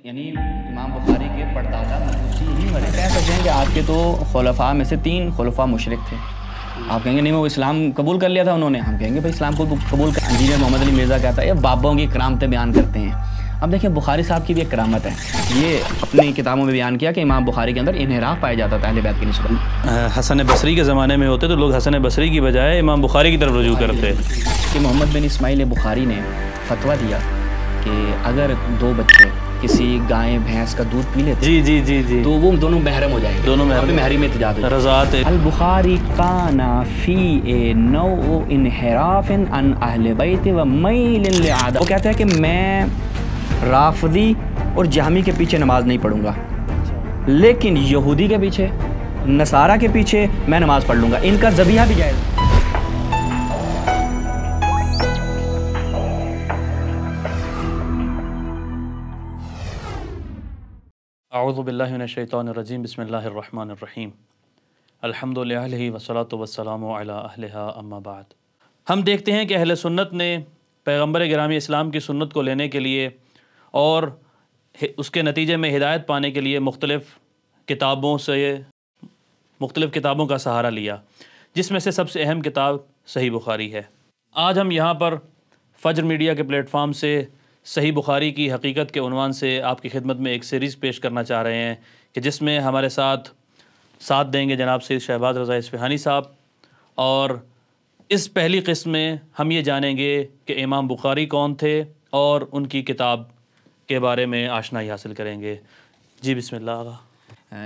यानी इमाम बुखारी के परदादा मजूसी ही मरे। कह सकते हैं कि आपके तो खुलफा में से 3 खुलफा मुशरिक थे। आप कहेंगे नहीं वो इस्लाम कबूल कर लिया था उन्होंने, हम कहेंगे भाई इस्लाम को कबूल कर। इंजीनियर मोहम्मद अली मिर्ज़ा कहता है ये बाबाओं की करामतें बयान करते हैं। अब देखिए बुखारी साहब की भी एक करामत है, ये अपनी किताबों में बयान किया कि इमाम बुखारी के अंदर इन्हिराफ पाया जाता था अहले बैत की निस्बत। हसन बसरी के ज़माने में होते तो लोग हसन बसरी की बजाय इमाम बुखारी की तरफ रुजू करते कि मोहम्मद बिन इस्माइल बुखारी ने फतवा दिया कि अगर 2 बच्चे किसी गाय भैंस का दूध पी लेते जी जी जी जी तो वो दोनों महरम हो जाएंगे, दोनों महरम महरी में इत्तेजाद हो जाएगा। रज़ात अल बुखारी काना फी ए नौ इनहिराफिन अन अहले बैत व मैलिन लिआदा। वो कहता है कि मैं राफदी और जहमी के पीछे नमाज नहीं पढ़ूंगा, लेकिन यहूदी के पीछे नसारा के पीछे मैं नमाज पढ़ लूँगा, इनका ज़बिया भी जायज़। अऊज़ु बिल्लाहि मिनश शैतानिर रजीम बिस्मिल्लाहिर्रहमानिर रहीम अल्हम्दुलिल्लाहि वस्सलातु वस्सलामु अला अहलिहा अम्मा बाद। हम देखते हैं कि अहले सुन्नत ने पैगम्बर गिरामी इस्लाम की सुन्नत को लेने के लिए और उसके नतीजे में हिदायत पाने के लिए मुख्तलिफ़ किताबों का सहारा लिया, जिसमें से सबसे अहम किताब सही बुखारी है। आज हम यहाँ पर फ़ज्र मीडिया के प्लेटफार्म से सही बुखारी की हकीकत के उन्वान से आपकी खिदमत में एक सीरीज़ पेश करना चाह रहे हैं कि जिसमें हमारे साथ देंगे जनाब सैयद शहबाज रज़ा इस्फ़हानी साहब। और इस पहली क़िस्म में हम ये जानेंगे कि इमाम बुखारी कौन थे और उनकी किताब के बारे में आशनाई हासिल करेंगे। जी बिस्मिल्लाह आगा।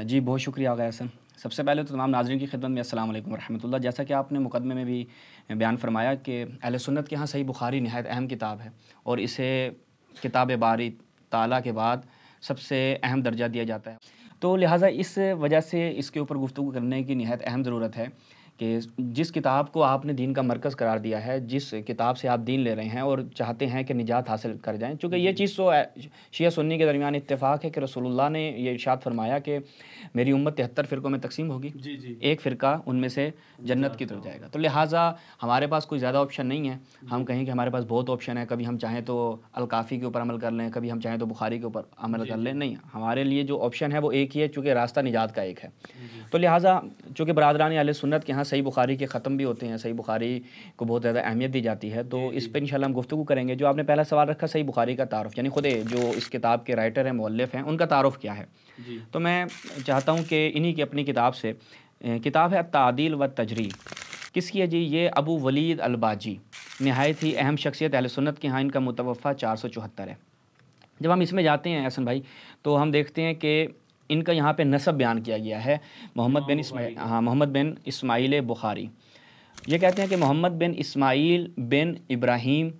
जी बहुत शुक्रिया आगा हसन। सबसे पहले तो तमाम नाज़रीन की खिदमत में अस्सलाम वालेकुम वरहमतुल्लाह। जैसा कि आपने मुकदमे में भी बयान फरमाया कि अहले सुन्नत के यहाँ सही बुखारी निहायत अहम किताब है और इसे किताब बारी ताला के बाद सबसे अहम दर्जा दिया जाता है। तो लिहाजा इस वजह से इसके ऊपर गुफ्तगू करने की निहायत अहम ज़रूरत है कि जिस किताब को आपने दीन का मरकज़ करार दिया है, जिस किताब से आप दीन ले रहे हैं और चाहते हैं कि निजात हासिल कर जाएं, चूँकि ये चीज़ तो शिया सुन्नी के दरमियान इत्तेफाक है कि रसूलुल्लाह ने ये इरशाद फरमाया कि मेरी उम्मत 73 फ़िरक़ों में तकसीम होगी, एक फ़िरका उनमें से जन्नत की तरफ जाएगा। तो लिहाजा हमारे पास कोई ज़्यादा ऑप्शन नहीं है, हम कहें कि हमारे पास बहुत ऑप्शन है, कभी हम चाहें तो अल-काफ़ी के ऊपर अमल कर लें, कभी हम चाहें तो बुखारी के ऊपर अमल कर लें। नहीं, हमारे लिए जो ऑप्शन है वो एक ही है, चूँकि रास्ता निजात का एक है। तो लिहाजा चूँकि बरादरान अहले सुन्नत के यहाँ सही बुखारी के ख़त्म भी होते हैं, सही बुखारी को बहुत ज़्यादा अहमियत दी जाती है, तो इस पर इंशाल्लाह हम गुफ्तगू करेंगे। जो आपने पहला सवाल रखा सही बुखारी का तारुफ़, यानी ख़ुद जो इस किताब के राइटर हैं, मुअल्लिफ़ हैं, उनका तारुफ़ क्या है। तो मैं चाहता हूँ कि इन्हीं की अपनी किताब से, किताब है अत-तादील व तजरीह। किसकी है जी? ये अबू वलीद अल-बाजी, नहायत ही अहम शख्सियत अहले सुन्नत के यहाँ, इनका मुतवफ़ा 474 है। जब हम इसमें जाते हैं हसन भाई तो हम देखते हैं कि इनका यहाँ पे नसब बयान किया गया है मोहम्मद बिन इस्माइल बुखारी। ये कहते हैं कि मोहम्मद बिन इस्माइल बिन इब्राहीम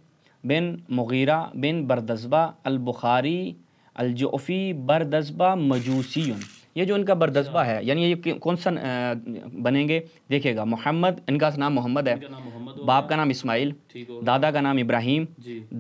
बिन मुगीरा बिन बरदज़बा अल बुखारी अल जुफ़ी बरदज़बा मजूसियुन। ये जो इनका बरदज़बा है, यानी ये कौन सा बनेंगे देखिएगा। मोहम्मद, इनका नाम मोहम्मद है, बाप का नाम इस्माइल, दादा का नाम इब्राहीम,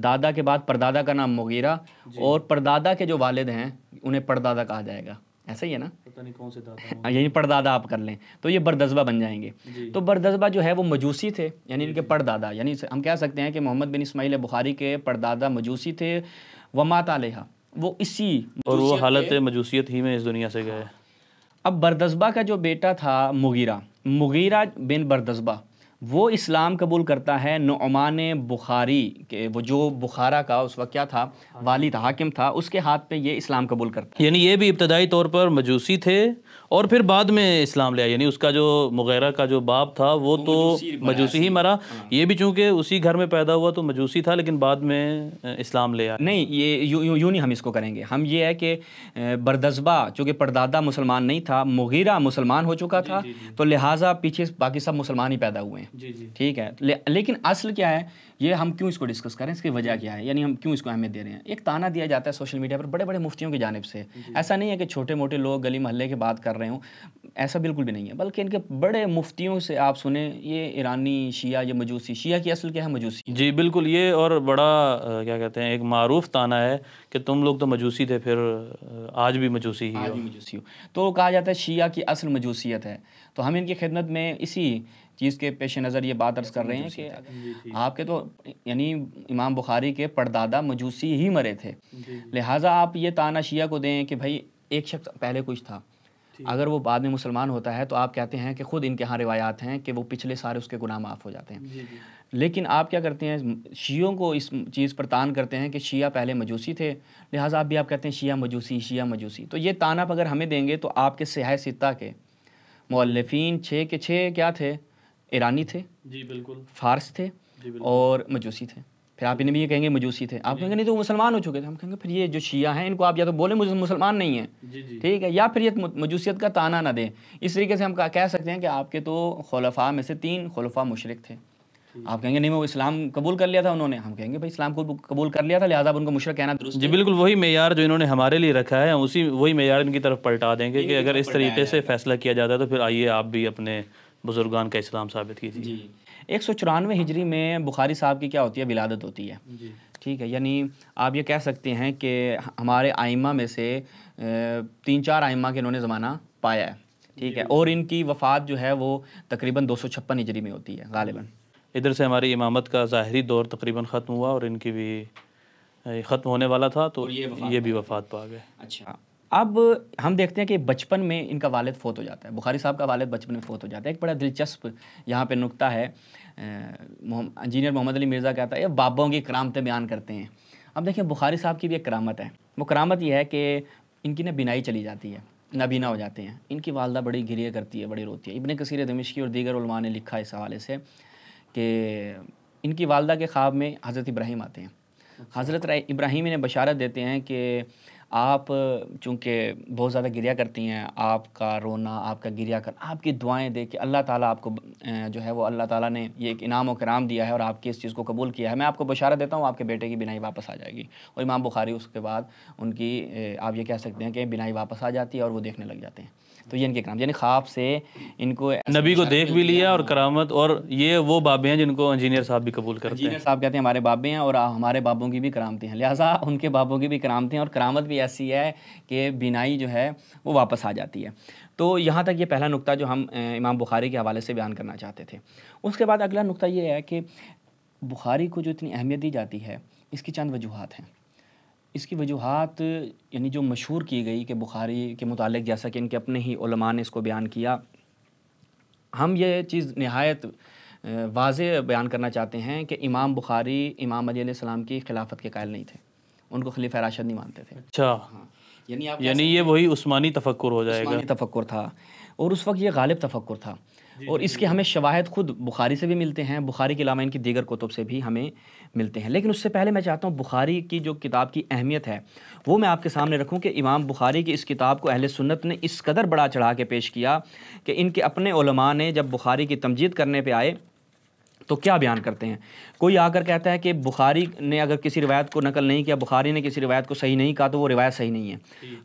दादा के बाद परदादा का नाम मुगीरा, और परदादा के जो वालिद हैं उन्हें परदादा कहा जाएगा। ऐसा ही है ना, पता नहीं कौन से दादा, यही परदादा आप कर लें तो ये बरदज़बा बन जाएंगे। तो बरदज़बा जो है वो मजूसी थे, यानी इनके परदादा, यानी हम कह सकते हैं कि मोहम्मद बिन इस्माइल बुखारी के परदादा मजूसी थे। वमात अलैहा, वो इसी और वो हालत मजूसियत ही में इस दुनिया से गए। अब बरदज़बा का जो बेटा था मुगीरा बिन बरदज़बा, वो इस्लाम कबूल करता है। नुअमान बुखारी के, वो जो बुखारा का उस वक्त क्या था, वाली था, हाकिम था, उसके हाथ पे ये इस्लाम कबूल करता है। यानी ये भी इब्तदाई तौर पर मजूसी थे और फिर बाद में इस्लाम ले आए। यानी उसका जो मुगैरा का जो बाप था वो तो मजूसी ही मरा, ये भी चूँकि उसी घर में पैदा हुआ तो मजूसी था, लेकिन बाद में इस्लाम ले आया। नहीं, ये यूँ नहीं हम इसको करेंगे। हम ये है कि बरदज़बा चूँकि परदादा मुसलमान नहीं था, मुगीरा मुसलमान हो चुका था, तो लिहाजा पीछे बाकी सब मुसलमान ही पैदा हुए हैं। ठीक है, लेकिन असल क्या है, ये हम क्यों इसको डिस्कस करें, इसकी वजह क्या है, यानी हम क्यों इसको अहमियत दे रहे हैं। एक ताना दिया जाता है सोशल मीडिया पर बड़े बड़े मुफ्तियों की जानिब से। ऐसा नहीं है कि छोटे मोटे लोग गली मोहल्ले की बात कर रहे हों, ऐसा बिल्कुल भी नहीं है, बल्कि इनके बड़े मुफ्तियों से आप सुने, ये ईरानी शिया, ये मजूसी। शिया की असल क्या है? मजूसी। जी बिल्कुल, ये और बड़ा क्या कहते हैं, एक मारूफ ताना है कि तुम लोग तो मजूसी थे, फिर आज भी मजूसी ही आज हो। भी मजूसी हो। तो कहा जाता है शिया की असल मजूसियत है। तो हम इनकी खिदमत में इसी चीज़ के पेश नज़र ये बात अर्ज़ कर रहे हैं कि आपके तो यानी इमाम बुखारी के परदादा मजूसी ही मरे थे, लिहाजा आप ये ताना शिया को दें कि भाई एक शख्स पहले कुछ था, अगर वो बाद में मुसलमान होता है तो आप कहते हैं कि ख़ुद इनके यहाँ रिवायात हैं कि वो पिछले सारे उसके गुनाह माफ़ हो जाते हैं। लेकिन आप क्या करते हैं, शियों को इस चीज़ पर तान करते हैं कि शिया पहले मजूसी थे, लिहाजा आप भी आप कहते हैं शिया मजूसी, शिया मजूसी। तो ये ताना अगर हमें देंगे तो आपके सिहाह सित्ता के मुअल्लिफ़ीन 6 के 6 क्या थे? ईरानी थे, जी बिल्कुल, फ़ारस थे और मजूसी थे। फिर आप इन्हें भी ये कहेंगे मजूसी थे, आप कहेंगे नहीं तो वो मुसलमान हो चुके थे। हम कहेंगे फिर ये जो शिया हैं इनको आप या तो बोले मुसलमान नहीं हैं, ठीक है, या फिर ये मजूसियत का ताना ना दें। इस तरीके से हम कह सकते हैं कि आपके तो खुलफा में से 3 खुलफा मुशरिक थे। आप कहेंगे नहीं वो इस्लाम कबूल कर लिया था उन्होंने, हम कहेंगे भाई इस्लाम को कबूल कर लिया था, लिहाजा उनको मुशरिक कहना दुरुस्त जी बिल्कुल, वही मेयार जो इन्होंने हमारे लिए रखा है, वही मेयार इनकी तरफ पलटा देंगे कि अगर इस तरीके से फ़ैसला किया जाता है तो फिर आइए आप भी अपने बुजुर्गान का इस्लाम साबित कीजिए। जी 194 हिजरी में बुखारी साहब की क्या होती है? विलादत होती है, ठीक है। यानी आप ये कह सकते हैं कि हमारे आइम्मा में से 3-4 आइम्मा के इन्होंने ज़माना पाया है, ठीक है, और इनकी वफ़ात जो है वो तकरीबन 256 हिजरी में होती है गालिबन। इधर से हमारी इमामत का ज़ाहिरी दौर तकरीबन ख़त्म हुआ और इनकी भी ख़त्म होने वाला था, तो ये भी वफ़ात पा गए। अच्छा, अब हम देखते हैं कि बचपन में इनका वालिद फ़ौत हो जाता है, बुखारी साहब का वालिद बचपन में फ़ौत हो जाता है। एक बड़ा दिलचस्प यहाँ पे नुक्ता है, इंजीनियर मोहम्मद अली मिर्ज़ा कहता है ये बाबों की करामतें बयान करते हैं। अब देखिए बुखारी साहब की भी एक करामत है, वो करामत ये है कि इनकी ना बिनाई चली जाती है, नाबीना हो जाते हैं। इनकी वालदा बड़ी गिरिया करती है, बड़ी रोती है। इब्न कसीर दमिश्की और दीगर उलमा ने लिखा इस हवाले से कि इनकी वालदा के ख्वाब में हज़रत इब्राहीम आते हैं। हज़रत इब्राहीम इन्हें बशारत देते हैं कि आप चूँकि बहुत ज़्यादा गिरिया करती हैं, आपका रोना, आपका गिरिया कर, आपकी दुआएं देख के अल्लाह ताला आपको जो है वो अल्लाह ताला ने ये एक इनाम और कराम दिया है और आपकी इस चीज़ को कबूल किया है। मैं आपको बशारत देता हूँ आपके बेटे की बिनाई वापस आ जाएगी। और इमाम बुखारी उसके बाद उनकी आप ये कह सकते हैं कि बिनाई वापस आ जाती है और वो देखने लग जाते हैं। तो ये इनके कराम, यानी ख्वाब से इनको नबी को देख भी लिया और करामत, और ये वो बाबे हैं जिनको इंजीनियर साहब भी कबूल करते हैं। इंजीनियर साहब कहते हैं हमारे बाबे हैं और हमारे बाबों की भी करामतें हैं, लिहाजा उनके बाबों की भी करामतें हैं और करामत भी ऐसी है कि बिनाई जो है वो वापस आ जाती है। तो यहाँ तक ये पहला नुक्ता जो हम इमाम बुखारी के हवाले से बयान करना चाहते थे। उसके बाद अगला नुक्ता ये है कि बुखारी को जो इतनी अहमियत दी जाती है इसकी चंद वजूहात हैं। इसकी वजूहात यानी जो मशहूर की गई कि बुखारी के मुतालिक, जैसा कि इनके अपने ही उलमा ने इसको बयान किया, हम ये चीज़ निहायत वाज़ेह बयान करना चाहते हैं कि इमाम बुखारी इमाम अली अलैहिस्सलाम की खिलाफत के कायल नहीं थे, उनको खलीफा राशिद नहीं मानते थे। अच्छा, हाँ, यानी ये वही उस्मानी तफक्कुर हो जाएगा। उस्मानी तफक्कुर था और उस वक्त ये गालिब तफक्कुर था। और इसके हमें शवाहिद खुद बुखारी से भी मिलते हैं, बुखारी के अलावा इनकी दीगर कुतुब से भी हमें मिलते हैं। लेकिन उससे पहले मैं चाहता हूँ बुखारी की जो किताब की अहमियत है वो मैं आपके सामने रखूँ कि इमाम बुखारी की इस किताब को अहले सुन्नत ने इस कदर बड़ा चढ़ा के पेश किया कि इनके अपने उलमा ने जब बुखारी की तमजीद करने पे आए तो क्या बयान करते हैं। कोई आकर कहता है कि बुखारी ने अगर किसी रिवायत को नकल नहीं किया, बुखारी ने किसी रिवायत को सही नहीं कहा, तो वो रिवायत सही नहीं है।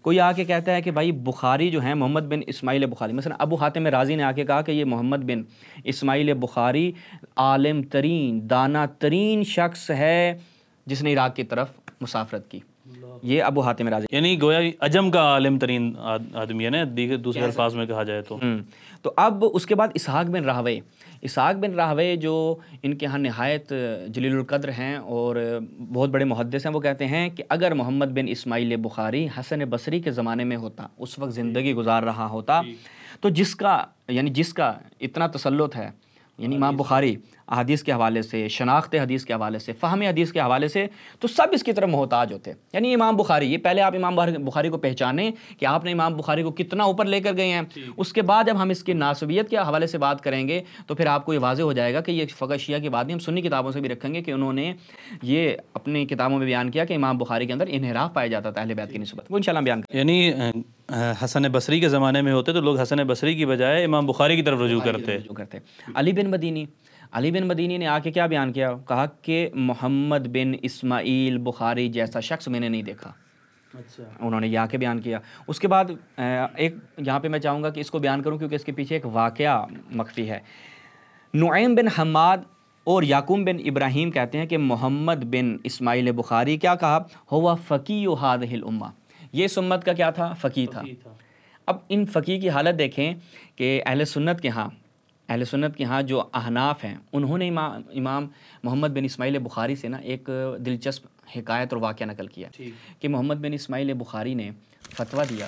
कोई आके कहता है कि भाई बुखारी जो है मोहम्मद बिन इस्माइल बुखारी, मसलन अबू हातिम राज़ी ने आके कहा कि ये मोहम्मद बिन इस्माइल बुखारी आलिम तरीन दाना तरीन शख्स है जिसने इराक़ की तरफ मुसाफरत की। ये अबू हातिम राज़ी, यानी गोया अजम का आलिम तरीन आदमी है ना, दूसरे अल्फाज में कहा जाए तो। तो अब उसके बाद इसहाक बिन राहवे जो इनके यहाँ नहायत जलीलुल कद्र हैं और बहुत बड़े मुहद्दिस हैं, वो कहते हैं कि अगर मोहम्मद बिन इस्माइल बुखारी हसन बसरी के ज़माने में होता, उस वक्त ज़िंदगी गुजार रहा होता, तो जिसका इतना तसल्लुत है, यानी इमाम बुखारी हदीस के हवाले से, शनाख्त हदीस के हवाले से, फ़हम हदीस के हवाले से, तो सब इसकी तरफ मोहताज होते। यानी इमाम बुखारी, ये पहले आप इमाम बुखारी को पहचानें कि आपने इमाम बुखारी को कितना ऊपर लेकर गए हैं। उसके बाद जब हम इसकी नासबियत के हवाले से बात करेंगे तो फिर आपको ये वाज़ेह हो जाएगा कि ये फ़क़त शिया की बात नहीं, हम सुन्नी किताबों से भी रखेंगे कि उन्होंने ये अपनी किताबों में बयान किया कि इमाम बुखारी के अंदर इन्हिराफ पाया जाता था अहले बैत की निस्बत। वो इंशाअल्लाह बयान करें। यानी हसन बसरी के ज़माने में होते तो लोग हसन बसरी की बजाय इमाम बुखारी की तरफ रुजू करते। अली बिन मदीनी ने आके क्या बयान किया, कहा कि मोहम्मद बिन इस्माइल बुखारी जैसा शख्स मैंने नहीं देखा। अच्छा। उन्होंने यहाँ के बयान किया। उसके बाद एक यहाँ पे मैं चाहूँगा कि इसको बयान करूँ क्योंकि इसके पीछे एक वाक़या मख्फी है। नुऐम बिन हम्माद और याकूब बिन इब्राहीम कहते हैं कि मोहम्मद बिन इस्माइल बुखारी क्या कहा, हुवा फ़क़ीह हादिहिल उम्मा, ये इस उम्मत का क्या था, फ़क़ीह था। अब इन फ़क़ीह की हालत देखें कि अहले सुन्नत के यहाँ जो अहनाफ हैं उन्होंने इमाम मोहम्मद बिन इस्माइल बुखारी से ना एक दिलचस्प हिकायत और वाक़या नकल किया कि मोहम्मद बिन इस्माइल बुखारी ने फतवा दिया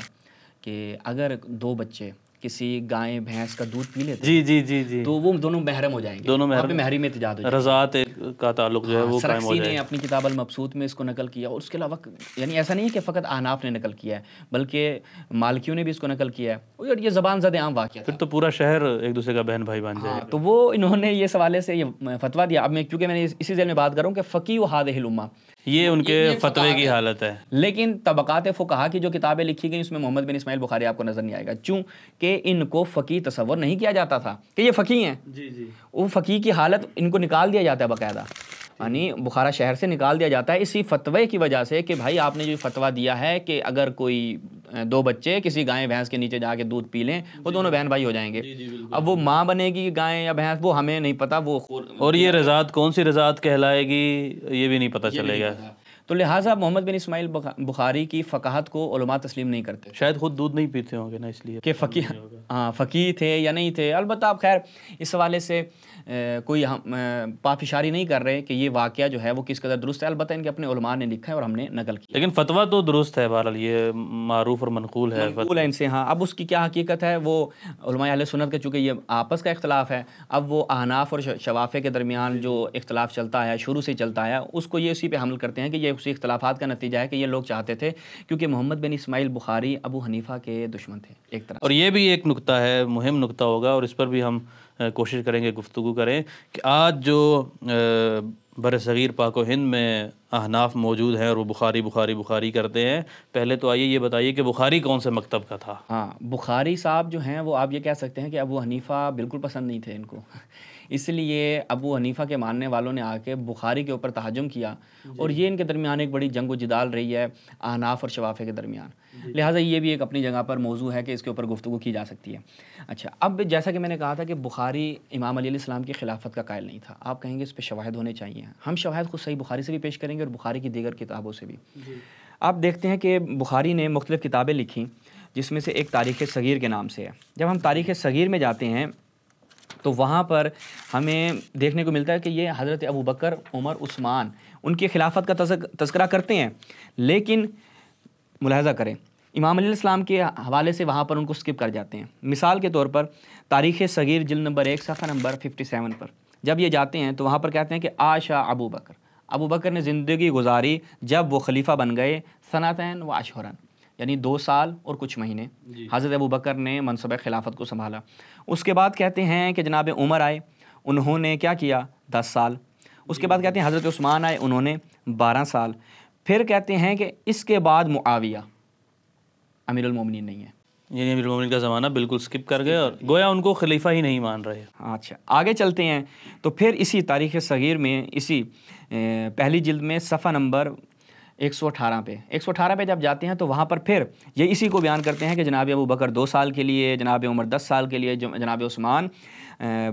कि अगर दो बच्चे किसी गाय भैंस का दूध पी लेते जी तो वो दोनों महरम हो जाएंगे, दोनों महरी में इजाद हो जाएगी। रज़ात का ताल्लुक जो है वो कायम हो सरक्सी ने जाए। अपनी किताब अल मबसूत में इसको नकल किया। और उसके अलावा यानी ऐसा नहीं है कि फ़कत अहनाफ ने नकल किया है बल्कि मालिकियों ने भी इसको नकल किया है। और ये ज़बान ज़द आम वाक़या फिर तो पूरा शहर एक दूसरे का बहन भाई बन जाएगा। तो वो इन्होंने ये सवाले से ये फतवा दिया। अब मैं क्योंकि मैंने इसी जेल में बात करूँ कि फ़क़ीह हादिहिल उम्मा, ये उनके फतवे की हालत है। लेकिन तबक़ात फ़ुक़हा की जो किताबें लिखी गई उसमें मोहम्मद बिन इस्माइल बुखारी आपको नज़र नहीं आएगा, चूँकि इनको फ़क़ीह तसव्वुर नहीं किया जाता था कि ये फ़क़ीह हैं। वो फ़क़ीह की हालत इनको निकाल दिया जाता है बाकायदा, यानी बुखारा शहर से निकाल दिया जाता है इसी फतवे की वजह से कि भाई आपने जो फतवा दिया है कि अगर कोई दो बच्चे किसी गाय भैंस के नीचे जाके दूध पी लें वो दोनों बहन भाई हो जाएंगे। अब वो माँ बनेगी गाय या भैंस वो हमें नहीं पता, वो और ये रज़ात कौन सी रज़ात कहलाएगी ये भी नहीं पता चलेगा। तो लिहाजा मोहम्मद बिन इस्माइल बुखारी की फ़क़ाहत को उलमा तस्लीम नहीं करते। शायद खुद दूध नहीं पीते होंगे ना, इसलिए कि फ़क़ीह, हाँ फ़क़ीह थे या नहीं थे। अलबत्ता आप खैर इस हवाले से कोई हम पाफिशारी नहीं कर रहे कि ये वाक़या जो है वो किस कदर दुरुस्त है। अलबत्ता इनके अपने उलमा ने लिखा है और हमने नकल किया, लेकिन फतवा तो दुरुस्त है, बहरहाल ये मारूफ और मनकूल है इनसे। हाँ, अब उसकी क्या हकीकत है वो उलमा अहले सुन्नत के, चूँकि ये आपस का इख्तलाफ है, अब वो अहनाफ और शवाफ़े के दरमियान जो इख्तलाफ चलता है शुरू से चलता है उसको ये उसी पे हमल करते हैं कि ये उसी इख्तलाफात का नतीजा है कि ये लोग चाहते थे, क्योंकि मोहम्मद बिन इस्माइल बुखारी अबू हनीफ़ा के दुश्मन थे एक तरह। और ये भी एक नुक्ता है, मुहिम नुक्ता होगा और इस पर भी हम कोशिश करेंगे गुफ्तगू करें कि आज जो बरसगीर पाक व हिंद में अहनाफ मौजूद हैं और वो बुखारी करते हैं, पहले तो आइए ये बताइए कि बुखारी कौन से मकतब का था। हाँ, बुखारी साहब जो हैं वो आप ये कह सकते हैं कि अबू हनीफ़ा बिल्कुल पसंद नहीं थे इनको, इसलिए अबू हनीफ़ा के मानने वालों ने आके बुखारी के ऊपर तहजुम किया और ये इनके दरमियान एक बड़ी जंग व जिदाल रही है अहनाफ और शवाफ़े के दरमियान। लिहाजा ये भी एक अपनी जगह पर मौजू है कि इसके ऊपर गुफ्तगू की जा सकती है। अच्छा, अब जैसा कि मैंने कहा था कि बुखारी इमाम अली अलैहिस्सलाम की खिलाफत का कायल नहीं था, आप कहेंगे इस पर शवाहिद होने चाहिए। हम शवाहिद खुद सही बुखारी से भी पेश करेंगे और बुखारी की दीगर किताबों से भी। आप देखते हैं कि बुखारी ने मुख्तलिफ़ किताबें लिखी जिसमें से एक तारीख़ सगीर के नाम से है। जब हम तारीख़ सगीर में जाते हैं तो वहाँ पर हमें देखने को मिलता है कि ये हज़रत अबू बकर, उमर, उस्मान उनकी खिलाफत का तज़किरा करते हैं, लेकिन मुलाहज़ा करें इमाम अली अलैहिस्सलाम के हवाले से वहाँ पर उनको स्किप कर जाते हैं। मिसाल के तौर पर तारीख़ सगीर जिल्द नंबर 1 सफ़ा नंबर 57 पर जब ये जाते हैं तो वहाँ पर कहते हैं कि आशा अबू बकर ने ज़िंदगी गुजारी जब वो खलीफा बन गए सनातैन व अशहुरन, यानी 2 साल और कुछ महीने हज़रत अबू बकर ने मनसब खिलाफत को संभाला। उसके बाद कहते हैं कि जनाब उमर आए, उन्होंने क्या किया 10 साल। उसके बाद कहते हैं हज़रत उस्मान आए, उन्होंने 12 साल। फिर कहते हैं कि इसके बाद मुआविया अमीरुल मोमिनीन नहीं है, यानी अमीरुल मोमिनीन का ज़माना बिल्कुल स्किप कर गए और गोया उनको खलीफा ही नहीं मान रहे। अच्छा, आगे चलते हैं तो फिर इसी तारीख़ सगीर में इसी पहली जिल्द में सफ़ा नंबर 118 पे जब जाते हैं तो वहाँ पर फिर ये इसी को बयान करते हैं कि जनाब अबू बकर 2 साल के लिए, जनाब उमर 10 साल के लिए, जनाब उस्मान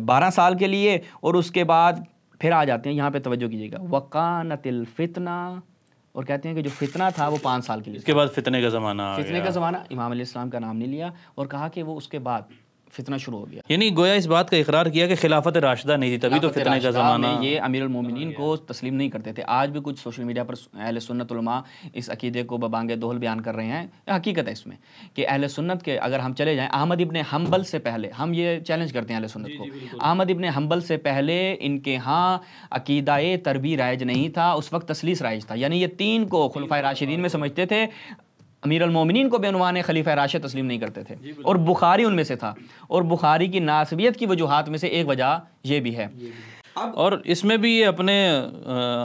12 साल के लिए। और उसके बाद फिर आ जाते हैं, यहाँ पे तवज्जो कीजिएगा, वकानतिल फितना, और कहते हैं कि जो फितना था वो 5 साल के लिए। इसके बाद फितने का ज़माना इमाम अलैहिस्सलाम का नाम नहीं लिया और कहा कि वो उसके बाद फितना शुरू हो गया। यानी गोया इस बात का इकरार किया कि खिलाफत राशिदा नहीं थी, तभी तो फितने का ज़माना। ये अमीरुल मोमिनीन को तस्लीम नहीं करते थे। आज भी कुछ सोशल मीडिया पर अहले सुन्नत उलमा इस अकीदे को बबांगे दोहल बयान कर रहे हैं। हकीकत है इसमें कि अहले सुन्नत के अगर हम चले जाएँ अहमद इब्न हम्बल से पहले, हम ये चैलेंज करते हैं अहले सुन्नत को, अहमद इब्न हम्बल से पहले इनके यहाँ अकीदा-ए तरबी राइज नहीं था, उस वक्त तसलीस राइज था। यानी ये 3 को खुलफाए राशिदीन में समझते थे, अमीर अल-मोमिनीन को बेनुमाने खलीफा राशिद तस्लीम नहीं करते थे और बुखारी उनमें से था। और बुखारी की नासबियत की वजूहात में से एक वजह ये भी है। और इसमें भी ये अपने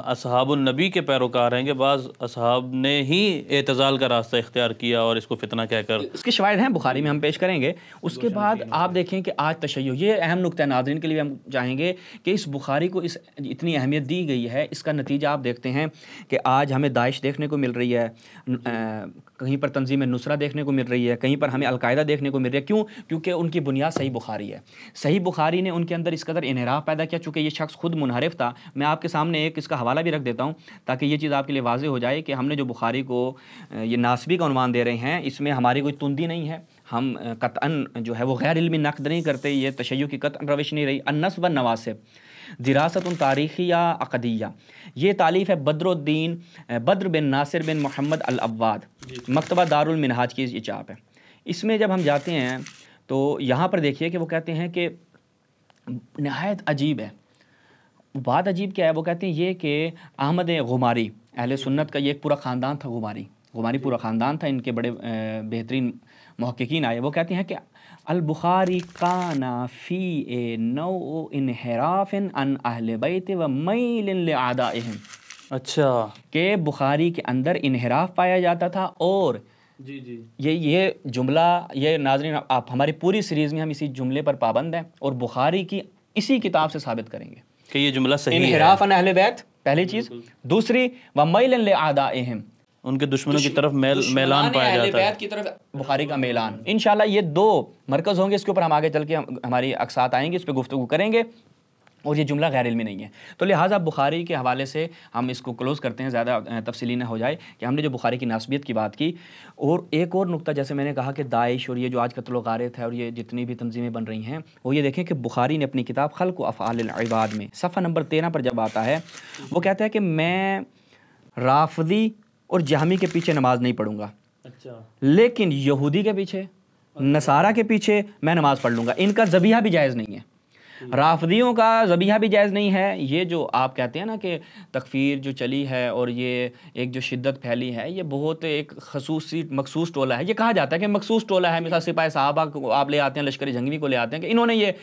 असहाबुन नबी के पैरोकार हैं कि बाज़ असहाब ने ही एतज़ाल का रास्ता इख्तियार किया और इसको फितना कहकर। इसके शवाहिद हैं बुखारी में, हम पेश करेंगे। उसके बाद आप देखें कि आज तशय्युअ, ये अहम नुक्ता नाज़रीन के लिए हम चाहेंगे कि इस बुखारी को इस इतनी अहमियत दी गई है, इसका नतीजा आप देखते हैं कि आज हमें दाइश देखने को मिल रही है, कहीं पर तंजीम नुसरा देखने को मिल रही है, कहीं पर हमें अलकायदा देखने को मिल रही है। क्यों? क्योंकि उनकी बुनियाद सही बुखारी है। सही बुखारी ने उनके अंदर इस कदर इन्हिराफ पैदा किया, चूँकि ये शख्स खुद मुनहरिफ था। मैं आपके सामने एक इसका हवाला भी रख देता हूँ ताकि ये चीज़ आपके लिए वाज़ेह हो जाए कि हमने जो बुखारी को ये नासबी का उन्वान दे रहे हैं, इसमें हमारी कोई तुंदी नहीं है। हम कतअन जो है वो गैर इल्मी नक़द नहीं करते, ये तशय्युअ की कतअन रविश नहीं रही। अन्नस्ब व नवासिब दिरासतुन तारीख़िया अक़दिया, ये तालीफ़ है बद्रुद्दीन बद्र बिन नासिर बिन मोहम्मद अल अव्वाद, मकतबा दारुल मिनहाज की ये चाप है। इसमें जब हम जाते हैं तो यहाँ पर देखिए कि वो कहते हैं कि नहायत अजीब है। बात अजीब क्या है? वो कहते हैं ये कि अहमद गुमारी, अहले सुन्नत का ये एक पूरा ख़ानदान था, गुमारी पूरा ख़ानदान था, इनके बड़े बेहतरीन मुहक्किकीन आए। वो कहते हैं कि अल बुखारी काना फ़ी ए नौ इन्हिराफ़िन अन अहले बैत व मैलिन लिआदाइहिम। अच्छा, कि बुखारी के अंदर इन्हिराफ़ पाया जाता था। और ये जुमला, ये नाज़रीन आप हमारी पूरी सीरीज़ में हम इसी जुमले पर पाबंद हैं और बुखारी की इसी किताब से साबित करेंगे कि ये जुमला सही है। इन्हिराफ़ अन अहले बैत पहली चीज़, दूसरी व मैलिन लिआदाइहिम, उनके दुश्मनों की तरफ मैलान पाया जाता है, की तरफ बुखारी का मैलान। इंशाल्लाह ये दो मरकज़ होंगे, इसके ऊपर हम आगे चल के हमारी अक्सात आएंगे, इस पर गुफ्तगू करेंगे। और ये जुमला गैर इल्मी नहीं है। तो लिहाजा बुखारी के हवाले से हम इसको क्लोज़ करते हैं, ज़्यादा तफसीली ना हो जाए कि हमने जो बुखारी की नासबियत की बात की। और एक और नुक्ता, जैसे मैंने कहा कि दाइश और ये जो आज कत्ल गारत है और ये जितनी भी तंजीमें बन रही हैं, वो ये देखें कि बुखारी ने अपनी किताब खल्क़ व अफ़आल इबाद में सफ़ा नंबर 13 पर जब आता है, वो कहता है कि मैं राफ़दी और जहमी के पीछे नमाज नहीं पढ़ूंगा। अच्छा। लेकिन यहूदी के पीछे, नसारा के पीछे मैं नमाज पढ़ लूँगा। इनका ज़बीहा भी जायज़ नहीं है, राफ़दियों का ज़बीहा भी जायज़ नहीं है। ये जो आप कहते हैं ना कि तकफ़ीर जो चली है और ये एक जो शिद्दत फैली है, ये बहुत एक खसूसी मखसूस टोला है। ये कहा जाता है कि मखसूस टोला है, मिसाल सिपाही साहबा को आप ले आते हैं, लश्कर जंगवी को ले आते हैं कि इन्होंने ये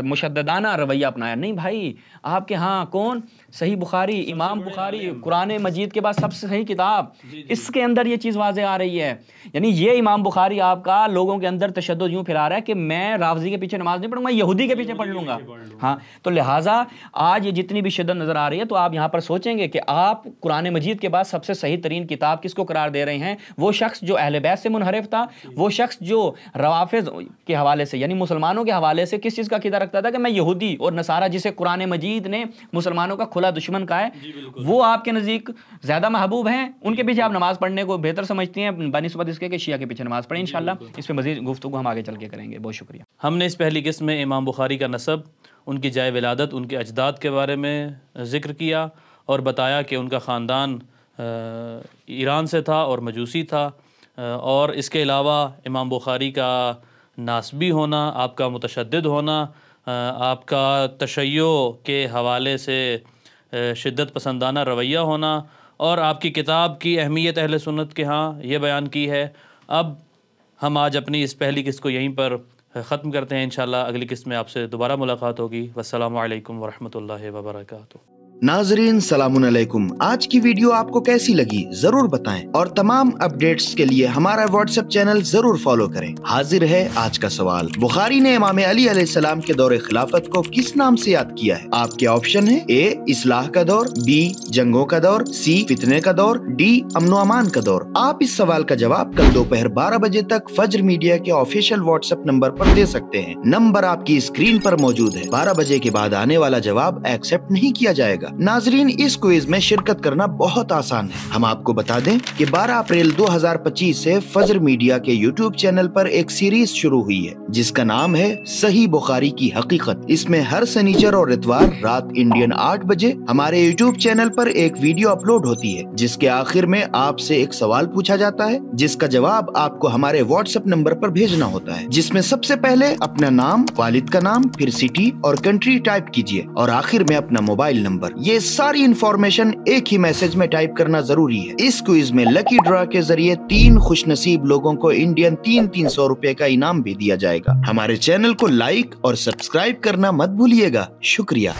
मुशद्ददाना रवैया अपनाया। नहीं भाई, आपके यहाँ कौन? सही बुखारी, इमाम बुखारी, कुरान मजीद के बाद सबसे सही किताब, इसके अंदर ये चीज़ वाज़े आ रही है। यानी ये इमाम बुखारी आपका लोगों के अंदर तशद्दुद यूँ फैला रहा है कि मैं राफ़ज़ी के पीछे नमाज नहीं पढ़ूंगा, यहूदी के पीछे पढ़ लूँगा। हाँ, तो लिहाजा आज ये जितनी भी शिद्दत नज़र आ रही है, तो आप यहाँ पर सोचेंगे कि आप कुरान मजीद के बाद सबसे सही तरीन किताब किसको करार दे रहे हैं? वो शख्स जो अहले बैत से मुनहरिफ था, वो शख्स जो रवाफ़िज़ के हवाले से यानी मुसलमानों के हवाले से किस चीज़ का क़ीदा रखता था कि मैं यहूदी और नसारा, जिसे कुरान मजीद ने मुसलमानों का खुला दुश्मन कहा है, वो आपके नज़दीक ज़्यादा महबूब हैं, उनके पीछे आप नमाज़ पढ़ने को बेहतर समझती हैं बनिस्बत इसके कि शिया के पीछे नमाज़ पढ़ें। इंशाअल्लाह इस पर मज़ीद गुफ्तगू हम आगे चल के करेंगे। बहुत शुक्रिया। हमने इस पहली किस्म में इमाम बुखारी का नसब, उनकी जाए विलादत, उनके अजदाद के बारे में ज़िक्र किया और बताया कि उनका ख़ानदान ईरान से था और मजूसी था। और इसके अलावा इमाम बुखारी का नासबी होना, आपका मुतशद्दिद होना, आपका तशय्युअ के हवाले से शिद्दत पसंदाना रवैया होना और आपकी किताब की अहमियत अहले सुन्नत के यहाँ ये बयान की है। अब हम आज अपनी इस पहली किस्त को यहीं पर ख़त्म करते हैं। इंशाअल्लाह अगली किस्त में आपसे दोबारा मुलाकात होगी। वस्सलामु अलैकुम वरहमतुल्लाहि वबरकातुहू। नाजरीन सलामुन अलैकुम। आज की वीडियो आपको कैसी लगी जरूर बताएं और तमाम अपडेट्स के लिए हमारा व्हाट्सएप चैनल जरूर फॉलो करें। हाजिर है आज का सवाल, बुखारी ने इमाम अली अलैहिस्सलाम के दौरे खिलाफत को किस नाम से याद किया है? आपके ऑप्शन है ए इस्लाह का दौर, बी जंगों का दौर, सी फितने का दौर, डी अमनो अमान का दौर। आप इस सवाल का जवाब कल दोपहर 12 बजे तक फज्र मीडिया के ऑफिशियल व्हाट्सएप नंबर पर दे सकते हैं। नंबर आपकी स्क्रीन पर मौजूद है। 12 बजे के बाद आने वाला जवाब एक्सेप्ट नहीं किया जाएगा। नाजरीन, इस क्विज में शिरकत करना बहुत आसान है। हम आपको बता दें कि 12 अप्रैल 2025 से फज्र मीडिया के यूट्यूब चैनल पर एक सीरीज शुरू हुई है जिसका नाम है सही बुखारी की हकीकत। इसमें हर शनिचर और इतवार रात इंडियन 8 बजे हमारे यूट्यूब चैनल पर एक वीडियो अपलोड होती है जिसके आखिर में आपसे एक सवाल पूछा जाता है जिसका जवाब आपको हमारे व्हाट्सएप नंबर पर भेजना होता है, जिसमें सबसे पहले अपना नाम, वालिद का नाम, फिर सिटी और कंट्री टाइप कीजिए और आखिर में अपना मोबाइल नंबर। ये सारी इंफॉर्मेशन एक ही मैसेज में टाइप करना जरूरी है। इस क्विज में लकी ड्रॉ के जरिए 3 खुशनसीब लोगों को इंडियन 300 रुपए का इनाम भी दिया जाएगा। हमारे चैनल को लाइक और सब्सक्राइब करना मत भूलिएगा। शुक्रिया।